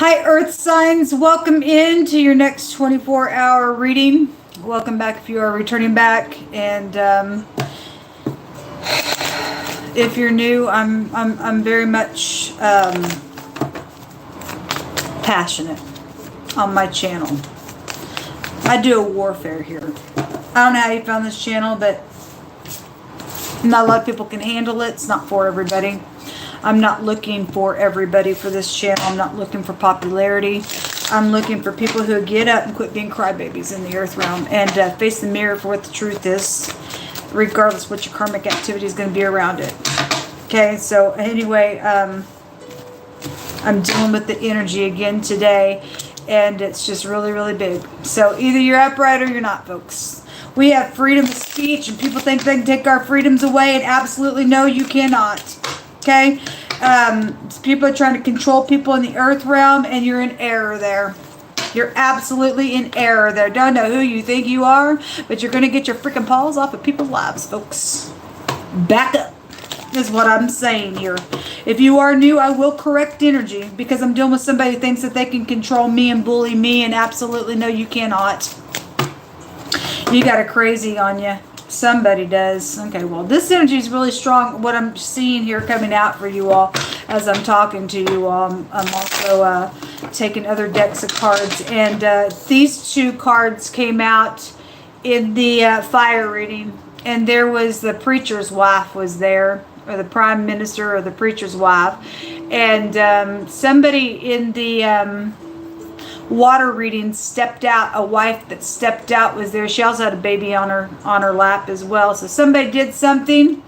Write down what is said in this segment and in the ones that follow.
Hi, Earth signs. Welcome into your next 24-hour reading. Welcome back if you are returning back. And if you're new, I'm very much passionate on my channel. I do a warfare here. I don't know how you found this channel, but not a lot of people can handle it. It's not for everybody. I'm not looking for everybody for this channel. I'm not looking for popularity. I'm looking for people who get up and quit being crybabies in the earth realm and face the mirror for what the truth is, regardless what your karmic activity is going to be around it. Okay, so anyway, I'm dealing with the energy again today, and it's just really, really big. So either you're upright or you're not, folks. We have freedom of speech, and people think they can take our freedoms away, and absolutely no, you cannot. Okay? People are trying to control people in the earth realm, and you're in error there. You're absolutely in error there. Don't know who you think you are, but you're going to get your freaking paws off of people's lives, folks. Back up is what I'm saying here. If you are new, I will correct energy because I'm dealing with somebody who thinks that they can control me and bully me, and absolutely no, you cannot. You got a crazy on you. Somebody does. Okay, well, this energy is really strong. What I'm seeing here coming out for you all as I'm talking to you all. I'm also taking other decks of cards. And these two cards came out in the fire reading. And there was the preacher's wife was there, or the prime minister, or the preacher's wife. And somebody in the water reading stepped out. A wife that stepped out was there. She also had a baby on her lap as well. So somebody did something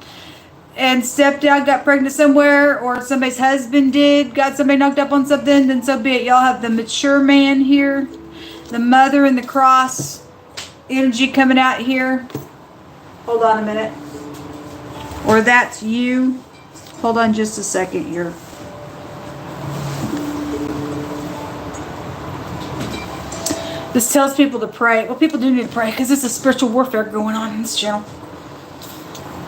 and stepped out, got pregnant somewhere, or somebody's husband did, got somebody knocked up on something, then so be it. Y'all have the mature man here, the mother and the cross energy coming out here. Hold on a minute. Or that's you. Hold on just a second here. This tells people to pray. Well, people do need to pray because there's a spiritual warfare going on in this channel.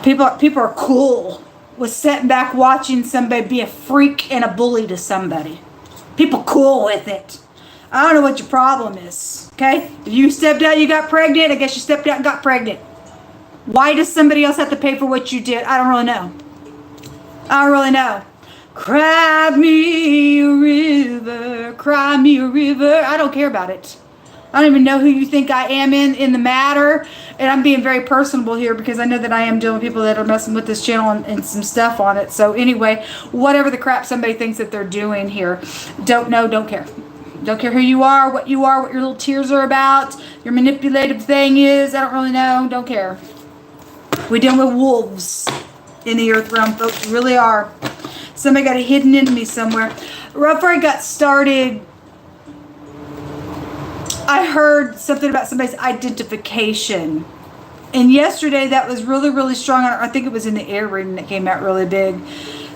People are cool with sitting back watching somebody be a freak and a bully to somebody. People cool with it. I don't know what your problem is, okay? If you stepped out, you got pregnant, I guess you stepped out and got pregnant. Why does somebody else have to pay for what you did? I don't really know. I don't really know. Cry me a river, cry me a river. I don't care about it. I don't even know who you think I am in the matter. And I'm being very personable here because I know that I am dealing with people that are messing with this channel and some stuff on it. So anyway, whatever the crap somebody thinks that they're doing here, don't know, don't care. Don't care who you are, what your little tears are about, your manipulative thing is. I don't really know, don't care. We're dealing with wolves in the earth realm, folks. We really are. Somebody got a hidden enemy somewhere. Right before I got started, I heard something about somebody's identification. And yesterday that was really, really strong. I think it was in the air reading that came out really big.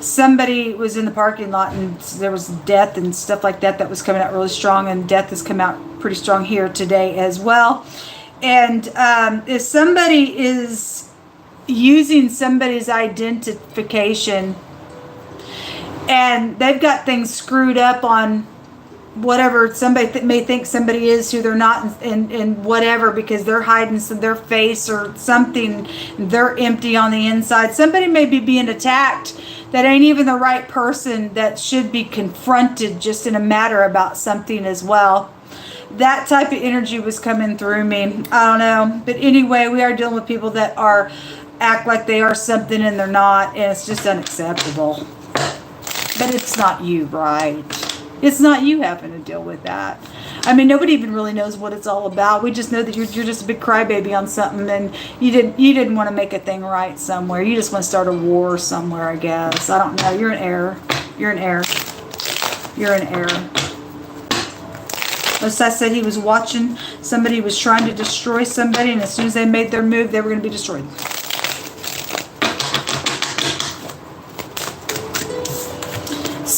Somebody was in the parking lot and there was death and stuff like that was coming out really strong. And death has come out pretty strong here today as well. And if somebody is using somebody's identification and they've got things screwed up on whatever, somebody may think somebody is who they're not, and whatever, because they're hiding their face or something, they're empty on the inside. Somebody may be being attacked that ain't even the right person, that should be confronted just in a matter about something as well. That type of energy was coming through me. I don't know, but anyway, we are dealing with people that act like they are something and they're not, and it's just unacceptable. But it's not you, right? It's not you having to deal with that. I mean, nobody even really knows what it's all about. We just know that you're just a big crybaby on something, and you didn't want to make a thing right somewhere. You just want to start a war somewhere, I guess. I don't know. You're in error. You're in error. You're in error. As I said, he was watching somebody was trying to destroy somebody, and as soon as they made their move, they were going to be destroyed.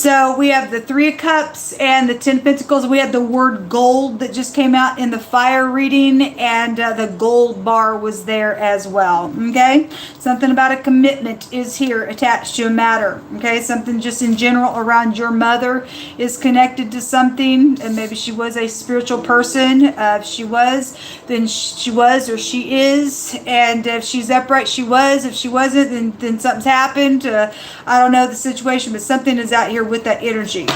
So we have the Three of Cups and the Ten of Pentacles. We have the word gold that just came out in the fire reading, and the gold bar was there as well. Okay, something about a commitment is here attached to a matter. Okay, something just in general around your mother is connected to something, and maybe she was a spiritual person. If she was, then she was or she is, and if she's upright, she was. If she wasn't, then something's happened. I don't know the situation, but something is out here with that energy.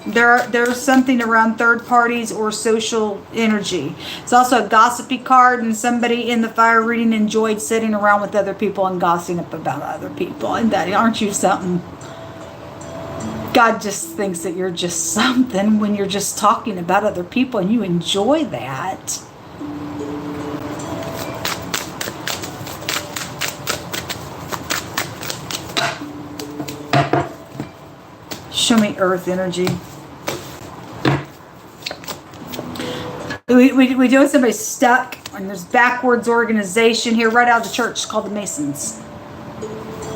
There's something around third parties or social energy. It's also a gossipy card, and somebody in the fire reading enjoyed sitting around with other people and gossiping about other people. And that, aren't you something? God just thinks that you're just something when you're just talking about other people and you enjoy that. Show me earth energy. We do with somebody stuck, and there's backwards organization here right out of the church. It's called the Masons.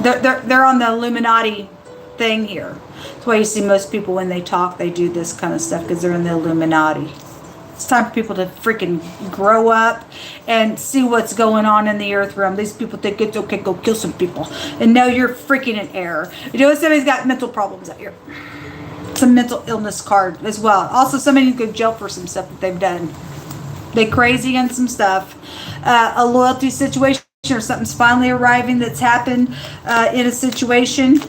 They're on the Illuminati thing here. That's why you see most people when they talk, they do this kind of stuff because they're in the Illuminati. It's time for people to freaking grow up and see what's going on in the earth realm. These people think it's okay, go kill some people. And no, you're freaking in error. You know, somebody's got mental problems out here. It's a mental illness card as well. Also, somebody can go to jail for some stuff that they've done. They crazy and some stuff. A loyalty situation or something's finally arriving that's happened in a situation.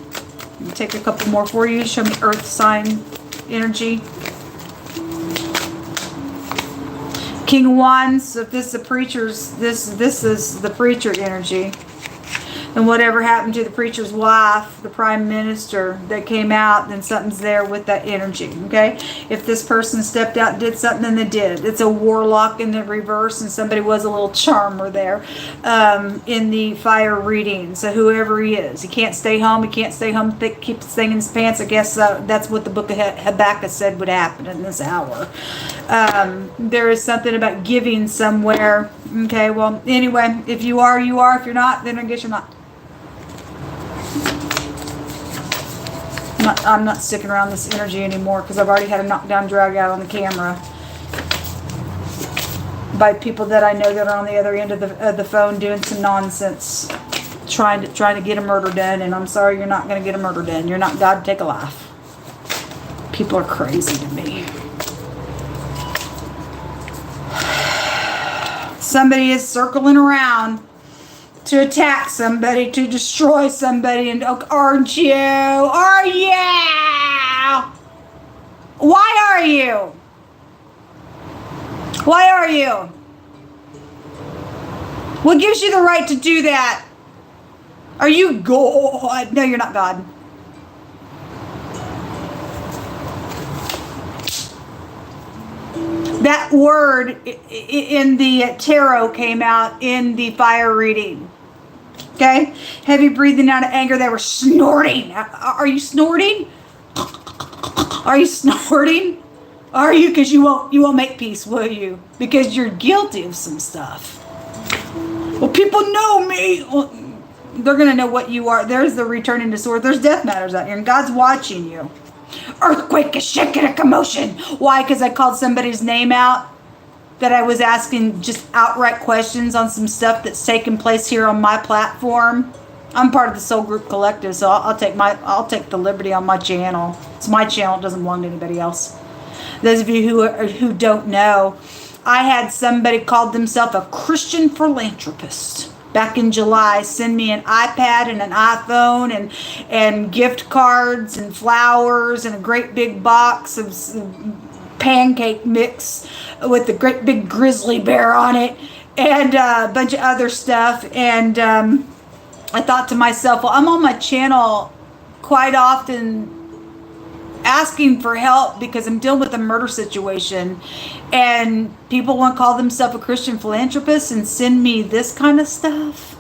I'll take a couple more for you. Show me earth sign energy. King of Wands. So if this is the preacher's, this is the preacher energy. And whatever happened to the preacher's wife, the prime minister that came out, then something's there with that energy, okay? If this person stepped out and did something, then they did. It's a warlock in the reverse, and somebody was a little charmer there in the fire reading. So whoever he is, he can't stay home. He can't stay home, keep his thing in his pants. I guess that's what the book of Habakkuk said would happen in this hour. There is something about giving somewhere. Okay, well, anyway, if you are, you are. If you're not, then I guess you're not. I'm not sticking around this energy anymore because I've already had a knockdown drag out on the camera by people that I know that are on the other end of the phone doing some nonsense, trying to get a murder done. And I'm sorry, you're not going to get a murder done. You're not God. Take a life. People are crazy to me. Somebody is circling around to attack somebody, to destroy somebody, and aren't you? Are you? Why are you? Why are you? What gives you the right to do that? Are you God? No, you're not God. That word in the tarot came out in the fire reading. Okay? Heavy breathing out of anger. They were snorting. Are you snorting? Are you snorting? Are you? Because you won't make peace, will you? Because you're guilty of some stuff. Well, people know me. Well, they're going to know what you are. There's the returning to source. There's death matters out here, and God's watching you. Earthquake, a shaking, a commotion. Why? Because I called somebody's name out that I was asking just outright questions on some stuff that's taking place here on my platform. I'm part of the Soul Group Collective, so I'll take the liberty on my channel. It's my channel. It doesn't belong to anybody else. Those of you who don't know, I had somebody called themselves a Christian philanthropist back in July send me an iPad and an iPhone and gift cards and flowers and a great big box of pancake mix with a great big grizzly bear on it and a bunch of other stuff. And I thought to myself, well, I'm on my channel quite often asking for help because I'm dealing with a murder situation, and people want to call themselves a Christian philanthropist and send me this kind of stuff.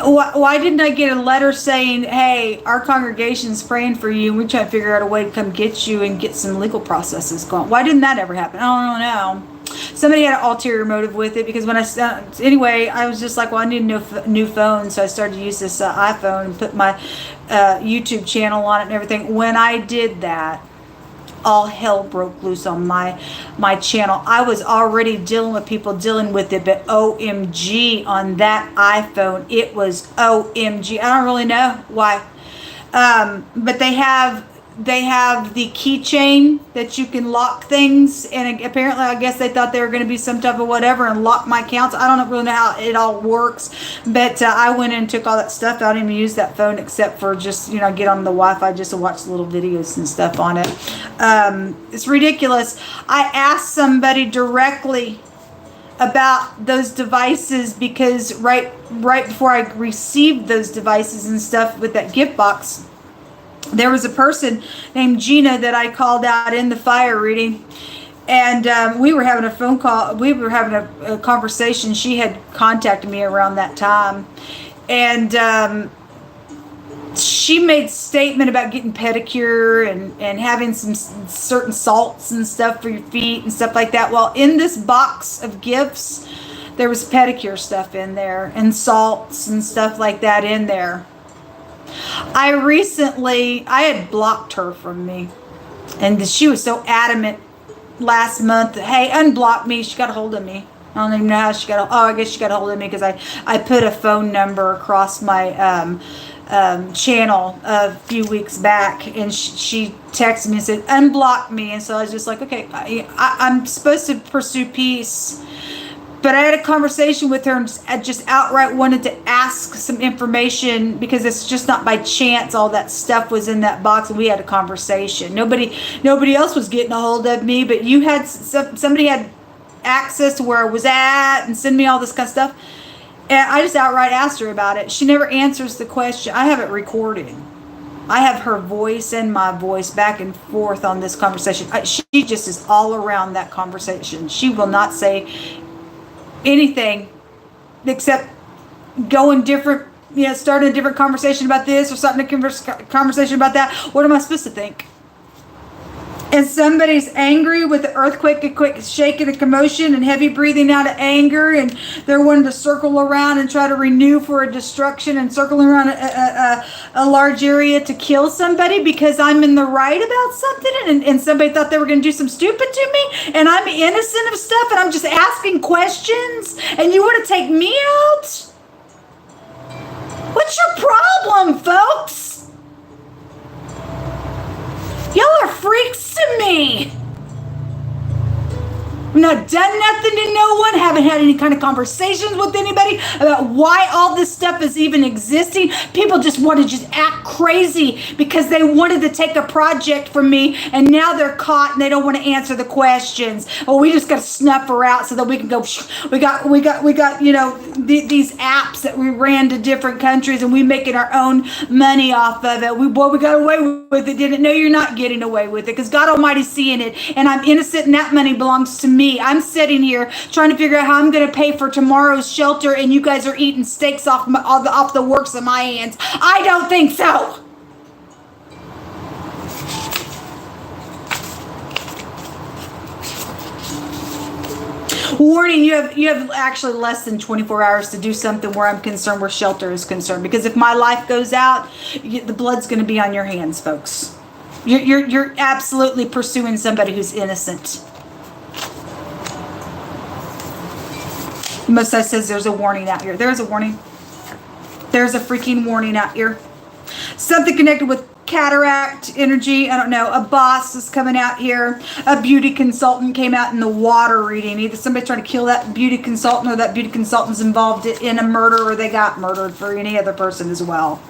Why didn't I get a letter saying, hey, our congregation's praying for you and we're trying to figure out a way to come get you and get some legal processes going? Why didn't that ever happen? I don't know. somebody had an ulterior motive with it, because when anyway, I was just like, well, I need a new phone, so I started to use this iPhone and put my YouTube channel on it and everything. When I did that, all hell broke loose on my channel. I was already dealing with people dealing with it, but OMG on that iPhone, it was OMG. I don't really know why, but they have the keychain that you can lock things, and apparently I guess they thought they were going to be some type of whatever and lock my accounts. I don't really know how it all works, but I went in and took all that stuff out. I didn't even use that phone except for just, you know, get on the Wi-Fi just to watch little videos and stuff on it. It's ridiculous. I asked somebody directly about those devices, because right before I received those devices and stuff with that gift box, there was a person named Gina that I called out in the fire reading, and we were having a phone call. We were having a conversation. She had contacted me around that time, and she made a statement about getting pedicure and having some certain salts and stuff for your feet and stuff like that. Well, in this box of gifts, there was pedicure stuff in there and salts and stuff like that in there. I had blocked her from me, and she was so adamant last month that, hey, unblock me. She got a hold of me. I don't even know how she got I guess she got a hold of me because I put a phone number across my channel a few weeks back, and she texted me and said, unblock me. And so I was just like, okay, I'm supposed to pursue peace. But I had a conversation with her and just outright wanted to ask some information, because it's just not by chance all that stuff was in that box, and we had a conversation. Nobody else was getting a hold of me, but you had somebody had access to where I was at and send me all this kind of stuff. And I just outright asked her about it. She never answers the question. I have it recorded. I have her voice and my voice back and forth on this conversation. She just is all around that conversation. She will not say anything except going different, starting a different conversation about this or starting a conversation about that. What am I supposed to think? And somebody's angry with the earthquake, a quick shaking, a commotion, and heavy breathing out of anger, and they're wanting to circle around and try to renew for a destruction and circling around a large area to kill somebody because I'm in the right about something, and somebody thought they were going to do some stupid to me, and I'm innocent of stuff, and I'm just asking questions, and you want to take me out? What's your problem, folks? Y'all are freaks to me. I've not done nothing to no one, haven't had any kind of conversations with anybody about why all this stuff is even existing. People just want to just act crazy because they wanted to take a project from me, and now they're caught and they don't want to answer the questions. Oh, we just got to snuff her out so that we can go, we got these apps that we ran to different countries, and we making our own money off of it. We got away with it. Didn't know you're not getting away with it, because God Almighty's seeing it, and I'm innocent, and that money belongs to me. I'm sitting here trying to figure out how I'm going to pay for tomorrow's shelter, and you guys are eating steaks off the works of my hands. I don't think so. Warning, you have actually less than 24 hours to do something where I'm concerned, where shelter is concerned, because if my life goes out, the blood's going to be on your hands, folks. You're absolutely pursuing somebody who's innocent. Most High says there's a warning out here. There's a warning. There's a freaking warning out here. Something connected with cataract energy. I don't know. A boss is coming out here. A beauty consultant came out in the water reading. Either somebody trying to kill that beauty consultant, or that beauty consultant's involved in a murder, or they got murdered for any other person as well.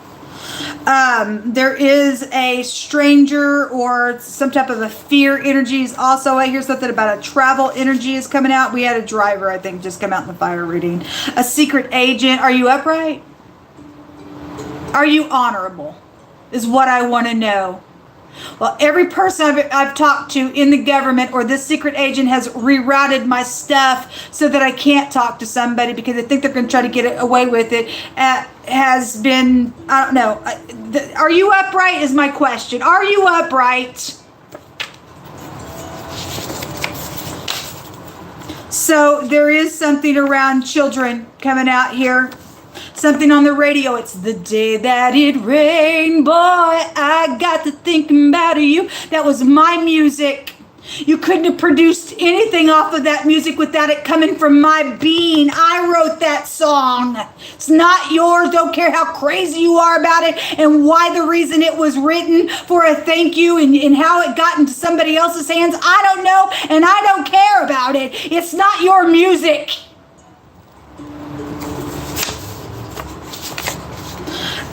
There is a stranger or some type of a fear energy is also. I hear something about a travel energy is coming out. We had a driver, I think, just come out in the fire reading. A secret agent. Are you upright? Are you honorable? Is what I want to know. Well, every person I've talked to in the government or this secret agent has rerouted my stuff so that I can't talk to somebody because they think they're going to try to get away with it. Has been, I don't know. Are you upright is my question. Are you upright? So there is something around children coming out here. Something on the radio. It's the day that it rained, boy. I got to thinking about you. That was my music. You couldn't have produced anything off of that music without it coming from my being. I wrote that song. It's not yours. Don't care how crazy you are about it and why the reason it was written for a thank you and how it got into somebody else's hands. I don't know, and I don't care about it. It's not your music.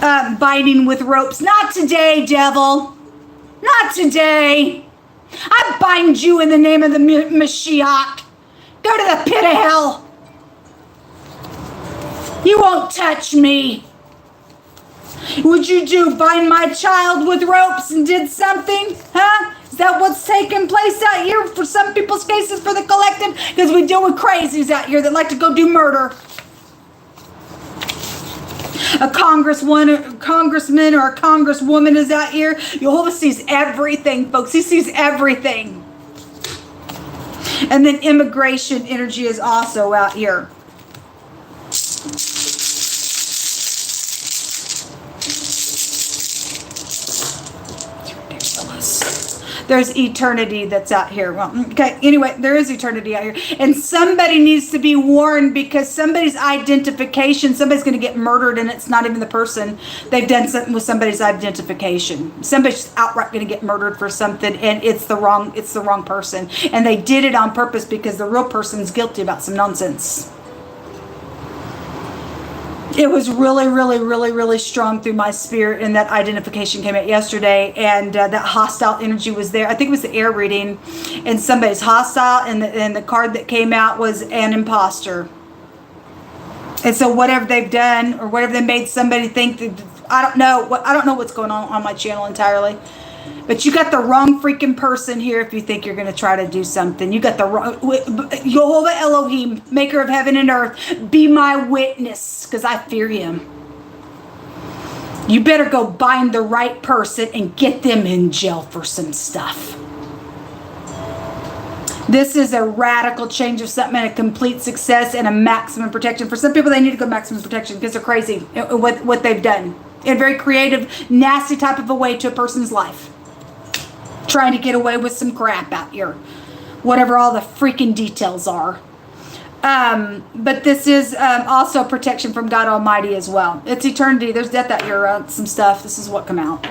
Binding with ropes. Not today, devil. Not today. I bind you in the name of the Mashiach. Go to the pit of hell. You won't touch me. Would you bind my child with ropes and did something? Huh? Is that what's taking place out here for some people's cases for the collective? Because we deal with crazies out here that like to go do murder. A congressman or a congresswoman is out here. Jehovah sees everything, folks. He sees everything. And then immigration energy is also out here. There's eternity that's out here. Well, okay, anyway, there is eternity out here. And somebody needs to be warned because somebody's identification, somebody's going to get murdered and it's not even the person. They've done something with somebody's identification. Somebody's outright going to get murdered for something and it's the wrong person. And they did it on purpose because the real person's guilty about some nonsense. It was really, really, really, really strong through my spirit, and that identification came out yesterday, and that hostile energy was there. I think it was the air reading, and somebody's hostile, and the card that came out was an imposter. And so whatever they've done, or whatever they made somebody think, that, I don't know what's going on my channel entirely. But you got the wrong freaking person here if you think you're going to try to do something. You got the wrong... Jehovah Elohim, maker of heaven and earth, be my witness, because I fear him. You better go bind the right person and get them in jail for some stuff. This is a radical change of something and a complete success and a maximum protection. For some people, they need to go maximum protection because they're crazy what they've done. In a very creative, nasty type of a way to a person's life. Trying to get away with some crap out here. Whatever all the freaking details are. But this is also protection from God Almighty as well. It's eternity. There's death out here. Some stuff. This is what come out.